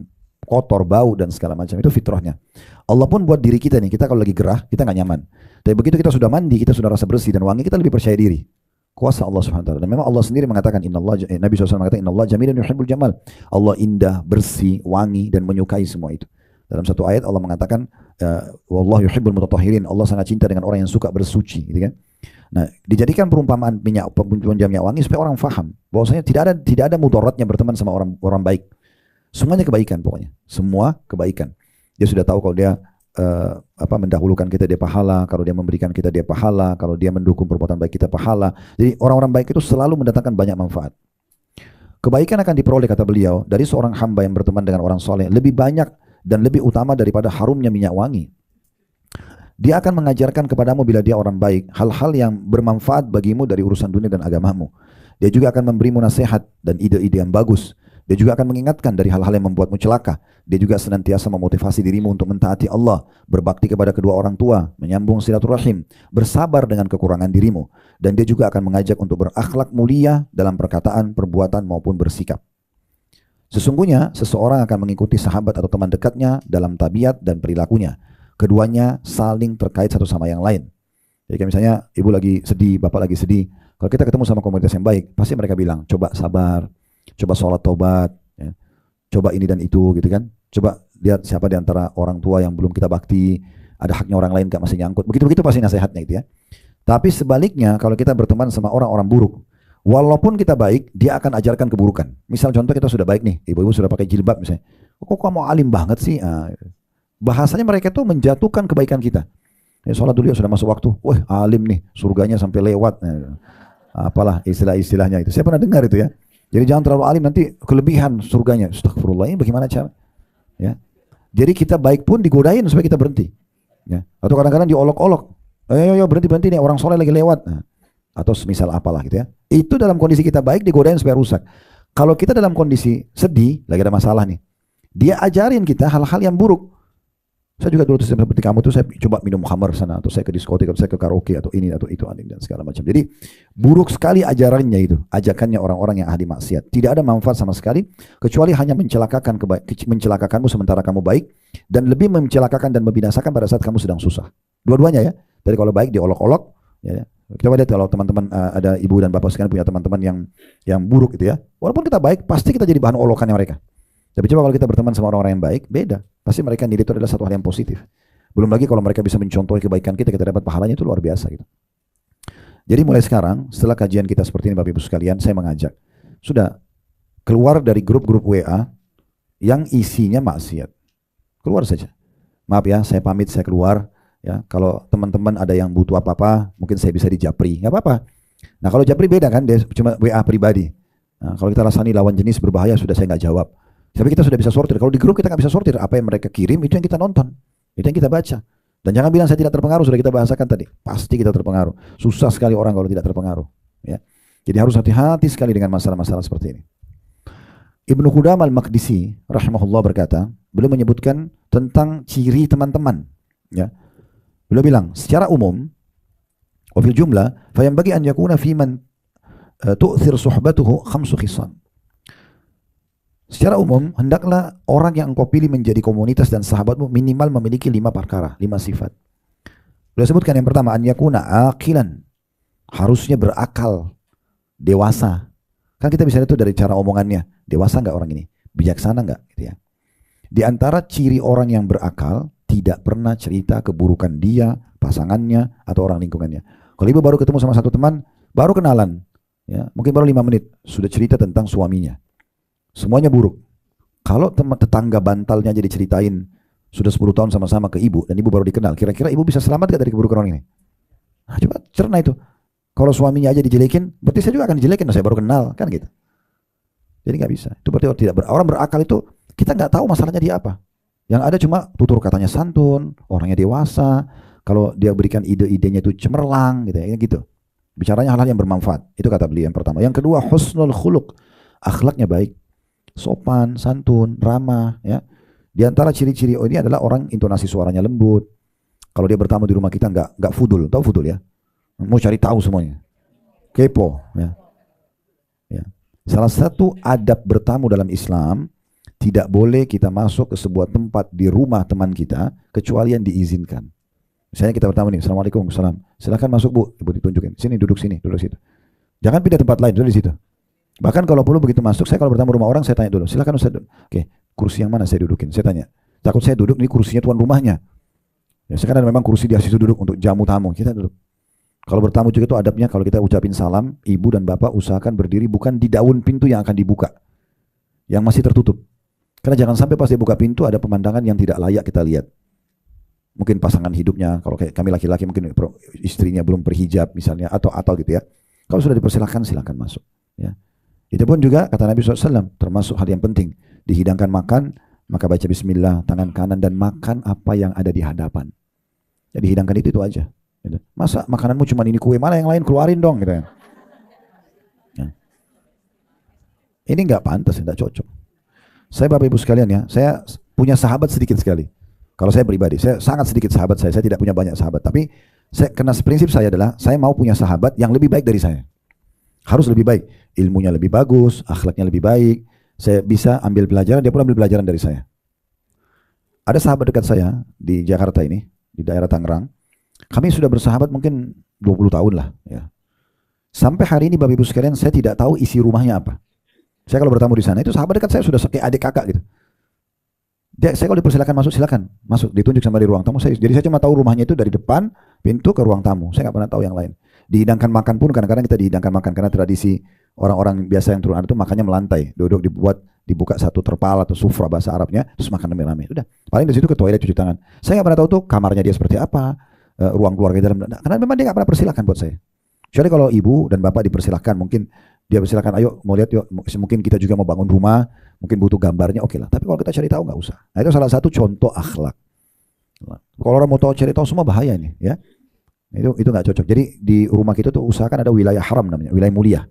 kotor, bau dan segala macam. Itu fitrahnya. Allah pun buat diri kita nih, kita kalau lagi gerah, kita nggak nyaman. Tapi begitu kita sudah mandi, kita sudah rasa bersih dan wangi, kita lebih percaya diri. Kuasa Allah Subhanahu wa taala. Dan memang Allah sendiri mengatakan Nabi SAW mengatakan innallaha jamilun yuhibbul jamal. Allah indah, bersih, wangi dan menyukai semua itu. Dalam satu ayat Allah mengatakan wallahu yuhibbul mutatahhirin. Allah sangat cinta dengan orang yang suka bersuci, gitu kan? Nah, dijadikan perumpamaan penjual minyak wangi supaya orang faham bahwasanya tidak ada mudaratnya berteman sama orang baik. Semuanya kebaikan pokoknya. Semua kebaikan. Dia sudah tahu kalau dia mendahulukan kita dia pahala, kalau dia memberikan kita dia pahala, kalau dia mendukung perbuatan baik kita pahala. Jadi orang-orang baik itu selalu mendatangkan banyak manfaat. Kebaikan akan diperoleh, kata beliau, dari seorang hamba yang berteman dengan orang soleh lebih banyak dan lebih utama daripada harumnya minyak wangi. Dia akan mengajarkan kepadamu bila dia orang baik hal-hal yang bermanfaat bagimu dari urusan dunia dan agamamu. Dia juga akan memberimu nasihat dan ide-ide yang bagus. Dia juga akan mengingatkan dari hal-hal yang membuatmu celaka. Dia juga senantiasa memotivasi dirimu untuk mentaati Allah, berbakti kepada kedua orang tua, menyambung silaturahim, bersabar dengan kekurangan dirimu. Dan dia juga akan mengajak untuk berakhlak mulia dalam perkataan, perbuatan maupun bersikap. Sesungguhnya seseorang akan mengikuti sahabat atau teman dekatnya dalam tabiat dan perilakunya. Keduanya saling terkait satu sama yang lain. Jadi kayak misalnya ibu lagi sedih, bapak lagi sedih. Kalau kita ketemu sama komunitas yang baik, pasti mereka bilang, coba sabar, coba sholat taubat, ya. Coba ini dan itu gitu kan. Coba lihat siapa di antara orang tua yang belum kita bakti, ada haknya orang lain gak masih nyangkut. Begitu-begitu pasti nasihatnya gitu ya. Tapi sebaliknya kalau kita berteman sama orang-orang buruk, walaupun kita baik, dia akan ajarkan keburukan. Misal contoh kita sudah baik nih, ibu-ibu sudah pakai jilbab misalnya. Kok kamu alim banget sih? Bahasanya mereka tuh menjatuhkan kebaikan kita. Ya, sholat dulu ya, sudah masuk waktu. Wah, alim nih, surganya sampai lewat. Apalah istilah-istilahnya itu. Saya pernah dengar itu ya. Jadi jangan terlalu alim, nanti kelebihan surganya. Astagfirullah, ini bagaimana cara? Ya. Jadi kita baik pun digodain supaya kita berhenti. Ya. Atau kadang-kadang diolok-olok. Ayo berhenti nih, orang soleh lagi lewat. Nah. Atau semisal apalah gitu ya. Itu dalam kondisi kita baik digodain supaya rusak. Kalau kita dalam kondisi sedih, lagi ada masalah nih. Dia ajarin kita hal-hal yang buruk. Saya juga dulu seperti kamu tuh, saya coba minum khamar sana, atau saya ke diskotik, atau saya ke karaoke, atau ini, atau itu, dan segala macam. Jadi buruk sekali ajarannya itu, ajakannya orang-orang yang ahli maksiat. Tidak ada manfaat sama sekali, kecuali hanya mencelakakanmu sementara kamu baik, dan lebih mencelakakan dan membinasakan pada saat kamu sedang susah. Dua-duanya ya. Jadi kalau baik diolok-olok, ya. Coba lihat kalau teman-teman ada ibu dan bapak sekalian punya teman-teman yang buruk gitu ya. Walaupun kita baik, pasti kita jadi bahan olokannya mereka. Tapi coba kalau kita berteman sama orang-orang yang baik, beda. Pasti mereka nilai itu adalah satu hal yang positif. Belum lagi kalau mereka bisa mencontohi kebaikan kita dapat pahalanya, itu luar biasa gitu. Jadi mulai sekarang, setelah kajian kita seperti ini Bapak Ibu sekalian, saya mengajak, sudah keluar dari grup-grup WA yang isinya maksiat. Keluar saja. Maaf ya, saya pamit, saya keluar. Ya, kalau teman-teman ada yang butuh apa-apa, mungkin saya bisa dijapri, nggak apa-apa. Nah kalau japri beda kan, dia cuma WA pribadi. Nah, kalau kita rasani lawan jenis berbahaya, sudah saya nggak jawab. Tapi kita sudah bisa sortir. Kalau di grup kita nggak bisa sortir, apa yang mereka kirim itu yang kita nonton, itu yang kita baca. Dan jangan bilang saya tidak terpengaruh, sudah kita bahasakan tadi. Pasti kita terpengaruh. Susah sekali orang kalau tidak terpengaruh. Ya. Jadi harus hati-hati sekali dengan masalah-masalah seperti ini. Ibnu Qudamah al-Maqdisi rahimahullah berkata, beliau menyebutkan tentang ciri teman-teman. Ya. Beliau bilang, secara umum, wa fil jumlah, fayanbaghi an yakuna fi man tu'thir suhbatuhu khamsu khisan. Secara umum, hendaklah orang yang engkau pilih menjadi komunitas dan sahabatmu minimal memiliki 5 perkara, 5 sifat. Beliau sebutkan yang pertama, an yakuna aqilan, harusnya berakal, dewasa. Kan kita bisa lihat itu dari cara omongannya, dewasa nggak orang ini, bijaksana nggak, gitu ya. Di antara ciri orang yang berakal, tidak pernah cerita keburukan dia, pasangannya, atau orang lingkungannya. Kalau ibu baru ketemu sama satu teman, baru kenalan, ya, mungkin baru 5 menit, sudah cerita tentang suaminya. Semuanya buruk. Kalau tetangga bantalnya jadi ceritain sudah 10 tahun sama-sama ke ibu dan ibu baru dikenal, kira-kira ibu bisa selamat gak dari keburukan orang ini? Nah, coba cerna itu. Kalau suaminya aja dijelekin, berarti saya juga akan dijelekin, saya baru kenal, kan gitu. Jadi nggak bisa. Itu berarti orang berakal itu kita nggak tahu masalahnya dia apa. Yang ada cuma tutur katanya santun, orangnya dewasa. Kalau dia berikan ide-idenya itu cemerlang, gitu ya, gitu. Bicaranya hal-hal yang bermanfaat. Itu kata beliau yang pertama. Yang kedua, husnul khuluq, akhlaknya baik. Sopan, santun, ramah, ya. Di antara ciri-ciri ini adalah orang intonasi suaranya lembut. Kalau dia bertamu di rumah kita nggak fudul, tahu fudul ya? Mau cari tahu semuanya, kepo, ya. Ya. Salah satu adab bertamu dalam Islam, tidak boleh kita masuk ke sebuah tempat di rumah teman kita kecuali yang diizinkan. Misalnya kita bertamu nih, assalamualaikum, salam, silakan masuk bu, ibu ditunjukin, sini duduk situ. Jangan pindah tempat lain, duduk di situ. Bahkan kalau perlu begitu masuk, saya kalau bertamu rumah orang, saya tanya dulu, silakan Ustaz. Oke, kursi yang mana saya dudukin? Saya tanya. Takut saya duduk, ini kursinya tuan rumahnya. Ya, sekarang memang kursi di situ duduk untuk jamu tamu, kita duduk. Kalau bertamu juga itu adabnya, kalau kita ucapin salam, ibu dan bapak usahakan berdiri bukan di daun pintu yang akan dibuka, yang masih tertutup. Karena jangan sampai pas dia buka pintu ada pemandangan yang tidak layak kita lihat. Mungkin pasangan hidupnya, kalau kayak kami laki-laki mungkin istrinya belum berhijab misalnya, atau gitu ya. Kalau sudah dipersilahkan, silakan masuk. Ya. Itu pun juga kata Nabi SAW, termasuk hal yang penting. Dihidangkan makan, maka baca bismillah, tangan kanan, dan makan apa yang ada di hadapan. Jadi hidangkan itu aja. Gitu. Masa makananmu cuma ini kue, mana yang lain keluarin dong. Gitu ya. Ya. Ini nggak pantas, nggak cocok. Saya Bapak Ibu sekalian ya, saya punya sahabat sedikit sekali. Kalau saya pribadi, saya sangat sedikit sahabat saya tidak punya banyak sahabat. Tapi karena prinsip saya adalah, saya mau punya sahabat yang lebih baik dari saya. Harus lebih baik, ilmunya lebih bagus, akhlaknya lebih baik. Saya bisa ambil pelajaran, dia pun ambil pelajaran dari saya. Ada sahabat dekat saya di Jakarta ini, di daerah Tangerang. Kami sudah bersahabat mungkin 20 tahun lah. Ya. Sampai hari ini Bapak Ibu sekalian, saya tidak tahu isi rumahnya apa. Saya kalau bertamu di sana, itu sahabat dekat saya sudah kayak adik kakak gitu. Saya kalau dipersilakan masuk, silakan masuk, ditunjuk sama di ruang tamu. Jadi saya cuma tahu rumahnya itu dari depan pintu ke ruang tamu. Saya nggak pernah tahu yang lain. Dihidangkan makan pun kadang-kadang kita dihidangkan makan, karena tradisi orang-orang biasa yang turun itu makannya melantai, duduk dibuka satu terpal atau sufra bahasa Arabnya, terus makan rame-rame. Udah, paling di situ ke toilet cuci tangan. Saya nggak pernah tahu tuh kamarnya dia seperti apa, ruang keluarga di dalam, karena memang dia nggak pernah persilahkan buat saya. Kecuali kalau ibu dan bapak dipersilahkan, mungkin dia persilahkan, ayo mau lihat yuk, mungkin kita juga mau bangun rumah, mungkin butuh gambarnya, oke lah. Tapi kalau kita cari tahu nggak usah. Nah itu salah satu contoh akhlak. Kalau orang mau tahu cari tahu semua bahaya ini, ya. Itu nggak cocok. Jadi di rumah kita tuh usahakan ada wilayah haram namanya, wilayah mulia.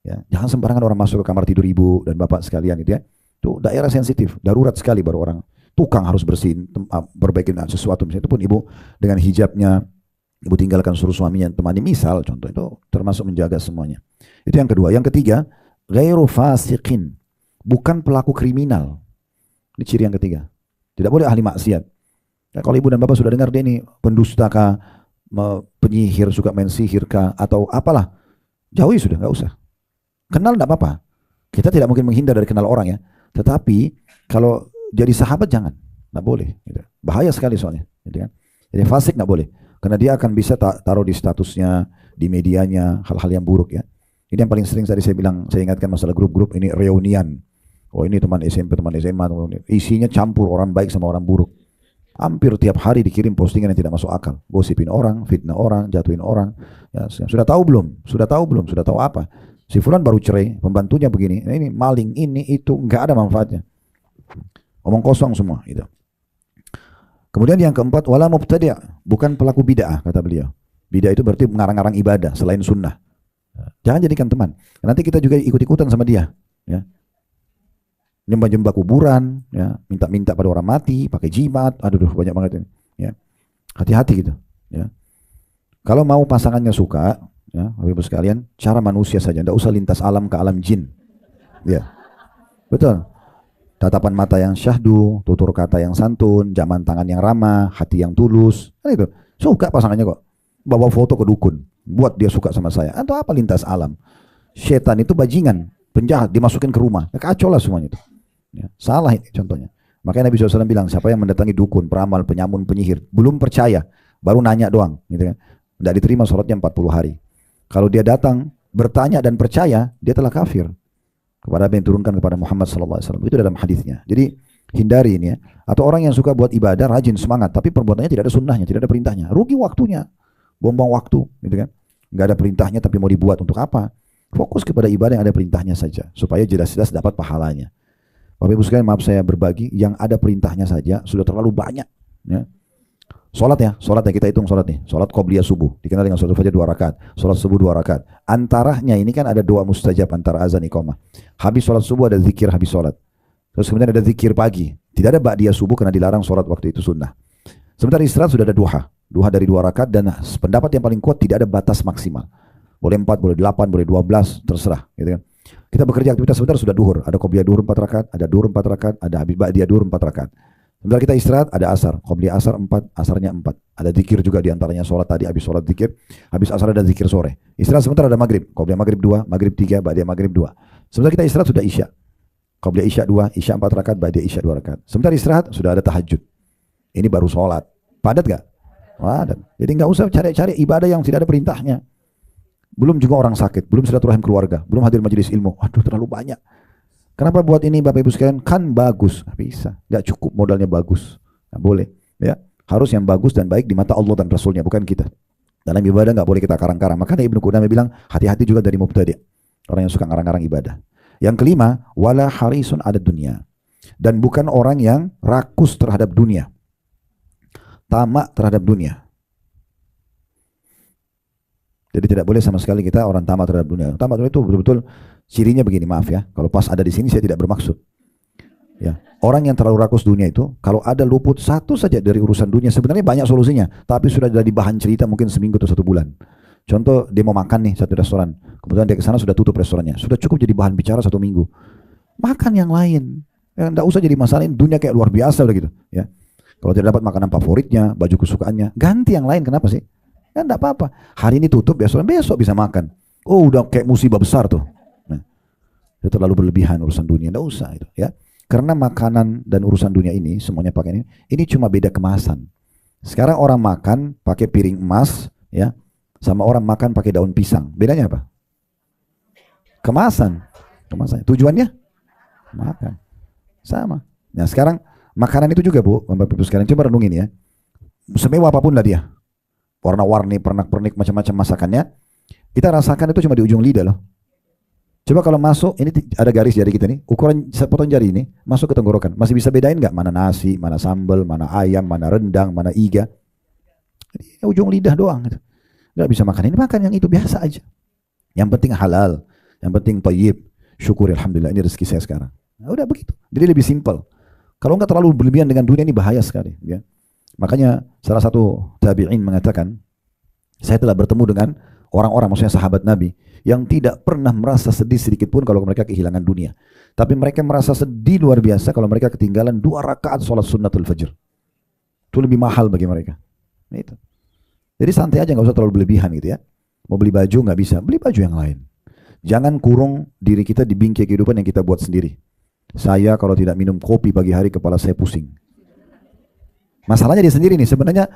Ya, jangan sembarangan orang masuk ke kamar tidur ibu dan bapak sekalian gitu ya. Itu daerah sensitif, darurat sekali baru orang. tukang harus bersihin, perbaikin sesuatu. Misalnya itu pun ibu dengan hijabnya, ibu tinggalkan suruh suaminya temani, misal contoh, itu termasuk menjaga semuanya. Itu yang kedua. Yang ketiga, ghairu fasiqin, bukan pelaku kriminal. Ini ciri yang ketiga. Tidak boleh ahli maksiat. Nah, kalau ibu dan bapak sudah dengar dia ini pendusta kah, penyihir, suka main sihir kah, atau apalah, jauhi sudah, nggak usah. Kenal tidak apa-apa. Kita tidak mungkin menghindar dari kenal orang ya. Tetapi kalau jadi sahabat jangan, nggak boleh. Gitu. Bahaya sekali soalnya. Gitu kan? Jadi fasik nggak boleh, karena dia akan bisa taruh di statusnya, di medianya, hal-hal yang buruk ya. Ini yang paling sering tadi saya bilang, saya ingatkan masalah grup-grup ini reunian. Oh ini teman SMP, teman SMA, isinya campur orang baik sama orang buruk. Hampir tiap hari dikirim postingan yang tidak masuk akal. Gosipin orang, fitnah orang, jatuhin orang. Ya, sudah tahu belum? Sudah tahu belum? Sudah tahu apa? Si fulan baru cerai, pembantunya begini. Ini maling, ini, itu. Nggak ada manfaatnya. Omong kosong semua. Gitu. Kemudian yang keempat, wala mubtadi', bukan pelaku bid'ah, kata beliau. Bid'ah itu berarti mengarang-arang ibadah selain sunnah. Jangan jadikan teman. Nanti kita juga ikut-ikutan sama dia. Ya. Nyembah-nyembah kuburan, ya, minta-minta pada orang mati, pakai jimat, aduh banyak banget ini. Ya. Hati-hati gitu. Ya. Kalau mau pasangannya suka, ya, Bapak-Ibu sekalian, cara manusia saja, tidak usah lintas alam ke alam jin. Ya. Betul. Tatapan mata yang syahdu, tutur kata yang santun, jaman tangan yang ramah, hati yang tulus, kan itu. Suka pasangannya kok. Bawa foto ke dukun, buat dia suka sama saya. Atau apa lintas alam? Setan itu bajingan, penjahat, dimasukin ke rumah. Kacau lah semuanya itu. Ya, salah ini contohnya. Makanya Nabi SAW bilang, siapa yang mendatangi dukun, peramal, penyamun, penyihir, belum percaya, baru nanya doang, gitu kan. Tidak diterima sholatnya 40 hari. Kalau dia datang, bertanya dan percaya, dia telah kafir kepada apa yang diturunkan kepada Muhammad SAW. Itu dalam hadisnya. Jadi hindari ini ya. Atau orang yang suka buat ibadah, rajin, semangat, tapi perbuatannya tidak ada sunnahnya, tidak ada perintahnya. Rugi waktunya, buang-buang waktu, gitu kan. Nggak ada perintahnya tapi mau dibuat untuk apa? Fokus kepada ibadah yang ada perintahnya saja, supaya jelas-jelas dapat pahalanya. Bapak Ibu sekalian, maaf saya berbagi, yang ada perintahnya saja sudah terlalu banyak. Ya. Sholat ya kita hitung sholat nih. Sholat qobliyah subuh, dikenal dengan sholat fajar 2 rakaat, sholat subuh 2 rakaat. Antaranya ini kan ada doa mustajab antara azan iqamah. Habis sholat subuh ada zikir habis sholat. Terus kemudian ada zikir pagi. Tidak ada ba'diyah subuh karena dilarang sholat waktu itu sunnah. Sebentar istirahat sudah ada duha. Duha dari 2 rakaat dan pendapat yang paling kuat tidak ada batas maksimal. Boleh 4, boleh 8, boleh 12, terserah. Gitu kan. Kita bekerja aktivitas sebentar sudah duhur, ada qobliyah duhur 4 rakaat, ada duhur 4 rakaat, ada habis ba'diyah duhur 4 rakaat. Sebentar kita istirahat, ada asar, qobliyah asar 4, asarnya 4. Ada zikir juga diantaranya sholat tadi, habis sholat zikir, habis asar ada zikir sore. Istirahat sebentar ada maghrib, qobliyah maghrib 2, maghrib 3, ba'diyah maghrib 2. Sebentar kita istirahat sudah isya, qobliyah isya 2, isya 4 rakaat, ba'diyah isya 2 rakaat. Sebentar istirahat sudah ada tahajud. Ini baru sholat. Padat gak? Padat. Jadi nggak usah cari-cari ibadah yang tidak ada perintahnya. Belum juga orang sakit, belum silaturahim keluarga, belum hadir majelis ilmu. Waduh, terlalu banyak. Kenapa buat ini Bapak Ibu sekalian? Kan bagus, nggak bisa, nggak cukup modalnya bagus, nggak boleh. Ya, harus yang bagus dan baik di mata Allah dan Rasulnya, bukan kita. Dalam ibadah nggak boleh kita karang-karang. Makanya Ibnu Qudamah bilang hati-hati juga dari mubtadi', orang yang suka karang-karang ibadah. Yang kelima, wala harisun ada dunia, dan bukan orang yang rakus terhadap dunia, tamak terhadap dunia. Jadi tidak boleh sama sekali kita orang tamak terhadap dunia. Tamak itu betul-betul cirinya begini, maaf ya. Kalau pas ada di sini saya tidak bermaksud. Ya, orang yang terlalu rakus dunia itu, kalau ada luput satu saja dari urusan dunia, sebenarnya banyak solusinya, tapi sudah jadi bahan cerita mungkin seminggu atau 1 bulan. Contoh, dia mau makan nih satu restoran, kemudian dia ke sana sudah tutup restorannya, sudah cukup jadi bahan bicara 1 minggu. Makan yang lain, ya, enggak usah jadi masalah, dunia kayak luar biasa udah gitu. Ya, kalau tidak dapat makanan favoritnya, baju kesukaannya, ganti yang lain. Kenapa sih? Kan enggak apa-apa. Hari ini tutup, besok bisa makan. Oh, udah kayak musibah besar tuh. Nah, itu terlalu berlebihan urusan dunia, enggak usah itu, ya. Karena makanan dan urusan dunia ini semuanya pakai ini cuma beda kemasan. Sekarang orang makan pakai piring emas, ya, sama orang makan pakai daun pisang. Bedanya apa? Kemasan. Tujuannya makan. Sama. Nah, sekarang makanan itu juga, Bu, Bapak Ibu sekalian, coba renungin ya. Semewah apapun lah dia. Warna-warni, pernak-pernik, macam-macam masakannya, kita rasakan itu cuma di ujung lidah loh. Coba kalau masuk, ini ada garis jari kita nih, ukuran potong jari ini, masuk ke tenggorokan, masih bisa bedain nggak mana nasi, mana sambal, mana ayam, mana rendang, mana iga? Ini ujung lidah doang. Gitu. Nggak bisa makan ini, makan yang itu biasa aja. Yang penting halal, yang penting thayyib. Syukur alhamdulillah ini rezeki saya sekarang. Nah, udah begitu. Jadi lebih simpel. Kalau enggak terlalu berlebihan dengan dunia ini bahaya sekali. Ya. Makanya salah satu tabi'in mengatakan, saya telah bertemu dengan orang-orang, maksudnya sahabat Nabi, yang tidak pernah merasa sedih sedikit pun kalau mereka kehilangan dunia. Tapi mereka merasa sedih luar biasa kalau mereka ketinggalan 2 rakaat sholat sunnatul fajr. Itu lebih mahal bagi mereka. Nah, itu. Jadi santai aja, nggak usah terlalu berlebihan gitu ya. Mau beli baju nggak bisa, beli baju yang lain. Jangan kurung diri kita di bingkai kehidupan yang kita buat sendiri. Saya kalau tidak minum kopi pagi hari kepala saya pusing. Masalahnya dia sendiri nih, sebenarnya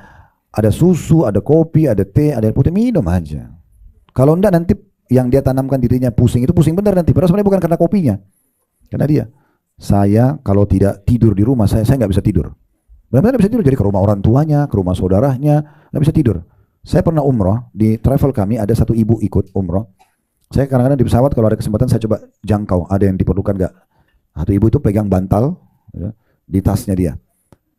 ada susu, ada kopi, ada teh, ada air putih, minum aja. Kalau enggak nanti yang dia tanamkan dirinya pusing, itu pusing benar nanti. Padahal sebenarnya bukan karena kopinya, karena dia. Saya kalau tidak tidur di rumah saya nggak bisa tidur. Benar-benar bisa tidur, jadi ke rumah orang tuanya, ke rumah saudaranya, nggak bisa tidur. Saya pernah umroh, di travel kami ada satu ibu ikut umroh. Saya kadang-kadang di pesawat kalau ada kesempatan saya coba jangkau, ada yang diperlukan nggak. Satu ibu itu pegang bantal ya, di tasnya dia.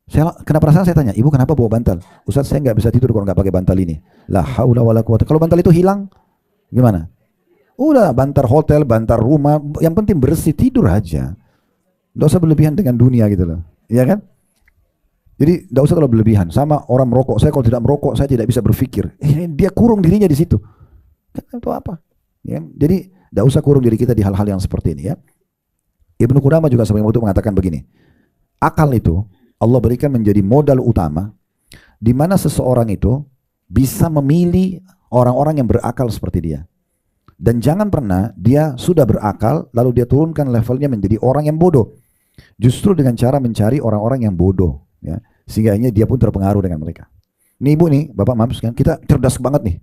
Saya kena perasaan, saya tanya, ibu kenapa bawa bantal? Ustaz, saya nggak bisa tidur kalau nggak pakai bantal ini. La haula wala quwata. Kalau bantal itu hilang, gimana? Udah, bantal hotel, bantal rumah, yang penting bersih, tidur aja. Nggak usah berlebihan dengan dunia gitu loh, iya kan? Jadi nggak usah terlalu berlebihan. Sama orang merokok, saya kalau tidak merokok saya tidak bisa berpikir. Dia kurung dirinya di situ. Itu apa? Ya, jadi tidak usah kurung diri kita di hal-hal yang seperti ini ya. Ibnu Qudamah juga sebagai itu mengatakan begini. Akal itu Allah berikan menjadi modal utama di mana seseorang itu bisa memilih orang-orang yang berakal seperti dia. Dan jangan pernah dia sudah berakal lalu dia turunkan levelnya menjadi orang yang bodoh. Justru dengan cara mencari orang-orang yang bodoh ya, sehingga dia pun terpengaruh dengan mereka. Nih ibu nih, bapak maaf kan, kita cerdas banget nih,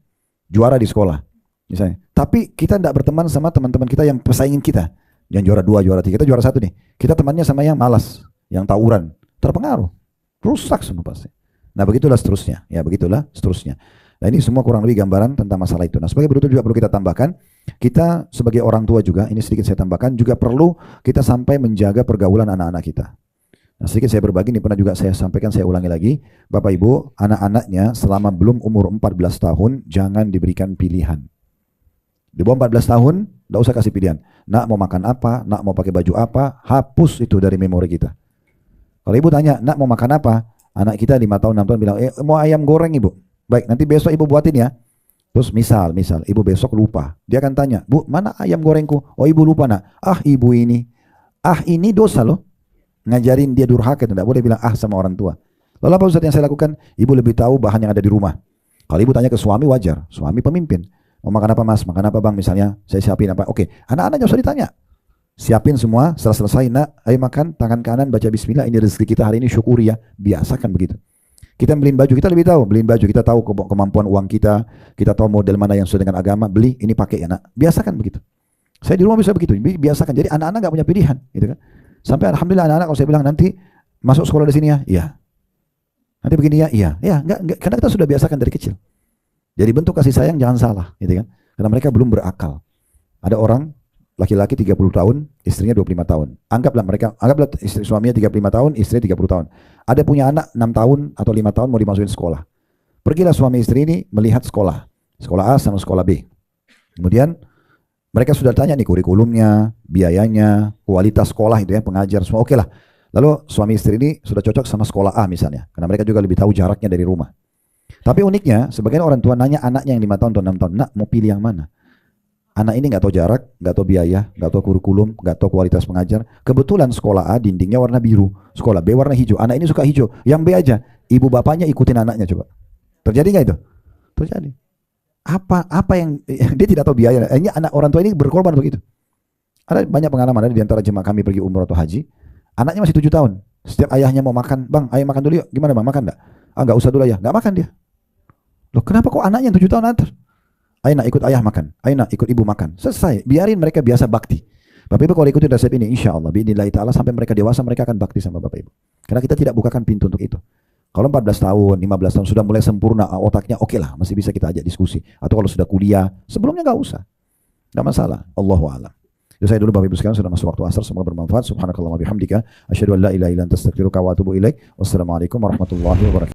juara di sekolah misalnya. Tapi kita tidak berteman sama teman-teman kita yang pesaingin kita, yang juara 2, juara 3, kita juara 1 nih. Kita temannya sama yang malas, yang tawuran, terpengaruh, rusak semua pasti. Nah begitulah seterusnya, ya begitulah seterusnya. Nah ini semua kurang lebih gambaran tentang masalah itu. Nah sebagai berikut juga perlu kita tambahkan, kita sebagai orang tua juga, ini sedikit saya tambahkan, juga perlu kita sampai menjaga pergaulan anak-anak kita. Nah sedikit saya berbagi, ini pernah juga saya sampaikan, saya ulangi lagi. Bapak Ibu, anak-anaknya selama belum umur 14 tahun, jangan diberikan pilihan. Di bawah 14 tahun, tidak usah kasih pilihan. Nak mau makan apa, nak mau pakai baju apa, hapus itu dari memori kita. Kalau ibu tanya, nak mau makan apa? Anak kita 5 tahun, 6 tahun bilang, mau ayam goreng ibu. Baik, nanti besok ibu buatin ya. Terus misal ibu besok lupa. Dia akan tanya, bu mana ayam gorengku? Oh ibu lupa nak. Ah ibu ini. Ah ini dosa loh. Ngajarin dia durhaka, tidak boleh bilang ah sama orang tua. Lalu apa Ustaz yang saya lakukan? Ibu lebih tahu bahan yang ada di rumah. Kalau ibu tanya ke suami wajar. Suami pemimpin. Mau makan apa mas? Makan apa bang? Misalnya saya siapin apa? Oke, anak-anaknya usah ditanya. Siapin semua, setelah selesai nak, ayo makan, tangan kanan baca bismillah, ini rezeki kita hari ini, syukuri ya. Biasakan begitu. Kita beliin baju, kita lebih tahu. Beliin baju, kita tahu kemampuan uang kita tahu model mana yang sesuai dengan agama, beli, ini pakai ya nak. Biasakan begitu. Saya di rumah bisa begitu, biasakan. Jadi anak-anak gak punya pilihan, gitu kan. Sampai alhamdulillah anak-anak kalau saya bilang nanti masuk sekolah di sini ya, iya. Nanti begini ya, iya. Ya, enggak, karena kita sudah biasakan dari kecil. Jadi bentuk kasih sayang jangan salah, gitu kan. Karena mereka belum berakal. Ada orang laki-laki 30 tahun, istrinya 25 tahun. Anggaplah istri suaminya 35 tahun, istrinya 30 tahun. Ada punya anak 6 tahun atau 5 tahun mau dimasukin sekolah. Pergilah suami istri ini melihat sekolah. Sekolah A sama sekolah B. Kemudian mereka sudah tanya nih kurikulumnya, biayanya, kualitas sekolah itu ya, pengajar semua oke lah. Lalu suami istri ini sudah cocok sama sekolah A misalnya. Karena mereka juga lebih tahu jaraknya dari rumah. Tapi uniknya, sebagian orang tua nanya anaknya yang 5 tahun atau 6 tahun, nak mau pilih yang mana? Anak ini nggak tahu jarak, nggak tahu biaya, nggak tahu kurikulum, nggak tahu kualitas pengajar. Kebetulan sekolah A dindingnya warna biru, sekolah B warna hijau. Anak ini suka hijau, yang B aja. Ibu bapaknya ikutin anaknya coba. Terjadi nggak itu? Terjadi. Apa yang dia tidak tahu biaya? Ini anak orang tua ini berkorban untuk itu. Ada banyak pengalaman, ada di antara jemaah kami pergi umroh atau haji, anaknya masih 7 tahun. Setiap ayahnya mau makan, bang, ayo makan dulu yuk. Gimana bang, makan nggak? Ah nggak usah dulu ya, nggak makan dia. Loh kenapa kok anaknya yang 7 tahun antar? Ayo nak ikut ayah makan, ayo nak ikut ibu makan. Selesai, biarin mereka biasa bakti. Bapak Ibu kalau ikutin resep ini, insya Allah, biidznillah ta'ala sampai mereka dewasa mereka akan bakti sama Bapak Ibu. Karena kita tidak bukakan pintu untuk itu. Kalau 14 tahun, 15 tahun sudah mulai sempurna otaknya, oke lah, masih bisa kita ajak diskusi. Atau kalau sudah kuliah, sebelumnya nggak usah, nggak masalah. Allahu a'lam. Itu saya dulu Bapak Ibu sekalian, sudah masuk waktu asar, semoga bermanfaat. Subhanakallahumma bihamdika, asyhadu an la ilaha illa anta astaghfiruka wa atubu ilaik. Wassalamualaikum warahmatullahi wabarakatuh.